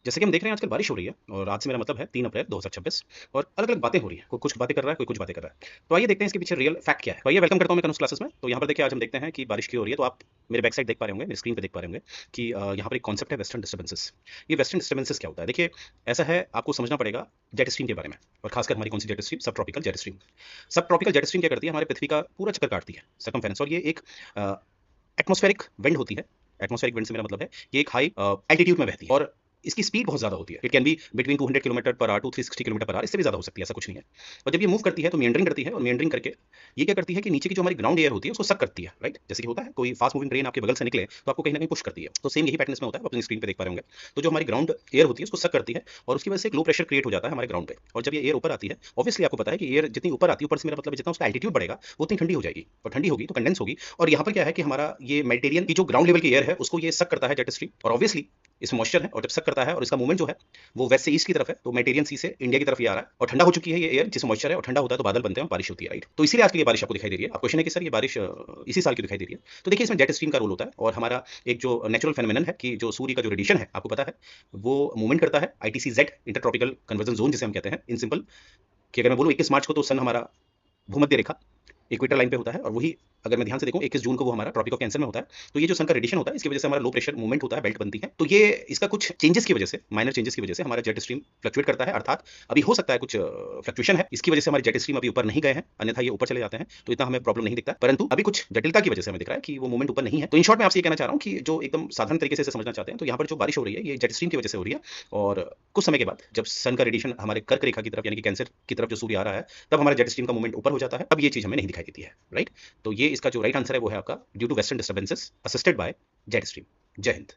जैसे कि हम देख रहे हैं आजकल बारिश हो रही है और आज से मेरा मतलब है 3 अप्रैल 2026 और अलग-अलग बातें हो रही हैं। कोई कुछ बातें कर रहा है, कोई कुछ बातें कर रहा है। तो आइए देखते हैं इसके पीछे रियल फैक्ट क्या है। तो आइए वेलकम करता हूँ मैं कनुस क्लासेस में। तो यहाँ पर देखिए आज हम देखते हैं कि बारिश क्यों हो रही है। तो आप मेरे बैक साइड देख पा रहे होंगे, मेरी स्क्रीन पे देख पा रहे होंगे कि यहाँ पर एक कॉन्सेप्ट है वेस्टर्न डिस्टर्बेंसेस। ये वेस्टर्न डिस्टर्बेंसेस क्या होता है? देखिए ऐसा है आपको समझना पड़ेगा जेट स्ट्रीम के बारे में और खासकर हमारी कौन सी जेट स्ट्रीम? सब ट्रॉपिकल जेट स्ट्रीम। सब ट्रॉपिकल जेट स्ट्रीम क्या करती है? हमारे पृथ्वी का पूरा चक्कर काटती है, सर्कमफेरेंस और ये एक एटमॉस्फेरिक विंड होती है। एटमॉस्फेरिक विंड से मेरा मतलब है ये एक हाई एल्टीट्यूड में बहती है और इसकी स्पीड बहुत ज़्यादा होती है। It can be between 200 kilometre per hour to 360 kilometre per hour, इससे भी ज़्यादा हो सकती है, ऐसा कुछ नहीं है। और जब ये मूव करती है तो मेंडरिंग करती है और मेंडरिंग करके ये क्या करती है कि नीचे की जो हमारी ग्राउंड एयर होती है उसको सक करती है, राइट? जैसे कि होता है कोई फास्ट मूविंग ट्रेन आपके बगल से निकले तो आपको कहीं ना कहीं पुश करती है। तो सेम यही पैटर्न इसमें होता है, आप अपनी स्क्रीन पे देख पा रहे होंगे। तो जो हमारी ग्राउंड एयर होती है उसको सक करती है और उसकी वजह से एक लो प्रेशर क्रिएट हो जाता है हमारे ग्राउंड पे। और जब ये एयर ऊपर आती है, ऑब्वियसली आपको पता है कि एयर जितनी ऊपर आती है, ऊपर से मेरा मतलब है जितना उसका एल्टीट्यूड बढ़ेगा वो उतनी ठंडी हो जाएगी और ठंडी होगी तो कंडेंस होगी। और यहाँ पर क्या है कि हमारा ये मेडिटेरियन की जो ग्राउंड लेवल की एयर है उसको ये सक करता है जेट स्ट्रीम और ऑब्वियसली इसमें मॉइस्चर है और जब सक करता है और इसका मूवमेंट जो है वो वेस्ट से ईस्ट की तरफ है, तो मेडिटेरियन सी से इंडिया की तरफ ये आ रहा है और ठंडा हो चुकी है ये एयर जिसमें मॉइस्चर है और ठंडा होता है तो बादल बनते हैं और बारिश होती है, राइट? तो इसीलिए आज की ये बारिश आपको दिखाई दे रही है। अब क्वेश्चन है कि सर ये बारिश इसी साल की दिखाई दे रही है। तो देखिए इसमें जेट स्ट्रीम का रोल होता है और हमारा एक जो नेचुरल फेनोमेनन है कि जो सूर्य का जो रेडिएशन है आपको पता है वो मूवमेंट करता है आईटीसी-जेड इंटरट्रॉपिकल कन्वर्जन जोन जिसे हम कहते हैं इन सिंपल, कि अगर मैं बोलूं 21 मार्च को तो सन हमारा भूमध्य रेखा इक्वेटर लाइन पे होता है और वही अगर मैं ध्यान से देखूं 21 जून को वो हमारा ट्रॉपिक ऑफ कैंसर में होता है। तो ये जो सन का रेडिएशन होता है इसकी वजह से हमारा लो प्रेशर मूवमेंट होता है, बेल्ट बनती है। तो ये इसका कुछ चेंजेस की वजह से, माइनर चेंजेस की वजह से हमारा जेट स्ट्रीम फ्लक्चुएट करता है, अर्थात अभी हो सकता है कुछ फ्लक्चुएशन है, इसकी वजह से हमारे जेट स्ट्रीम अभी ऊपर नहीं गए हैं, अन्यथा ये ऊपर चले जाते हैं तो इतना हमें प्रॉब्लम नहीं दिखता। परंतु अभी कुछ जटिलता की वजह से हमें दिख रहा है कि वो मूवमेंट ऊपर नहीं है। तो इन शॉर्ट में आपसे ये कहना चाह रहा हूँ कि जो एकदम साधारण तरीके से समझना चाहते हैं तो यहाँ पर जो बारिश हो रही है ये जेट स्ट्रीम की वजह से हो रही है और कुछ समय के बाद जब सन का रेडिएशन हमारे कर्क रेखा की तरफ यानी कि कैंसर की तरफ जो सूर्य आ रहा है तब हमारा जेट स्ट्रीम का मूवमेंट ऊपर हो जाता है, तब ये चीज हमें नहीं दिखाई देती है, राइट? तो ये इसका जो राइट आंसर है वो है आपका due to western disturbances assisted by jet stream. जय हिंद।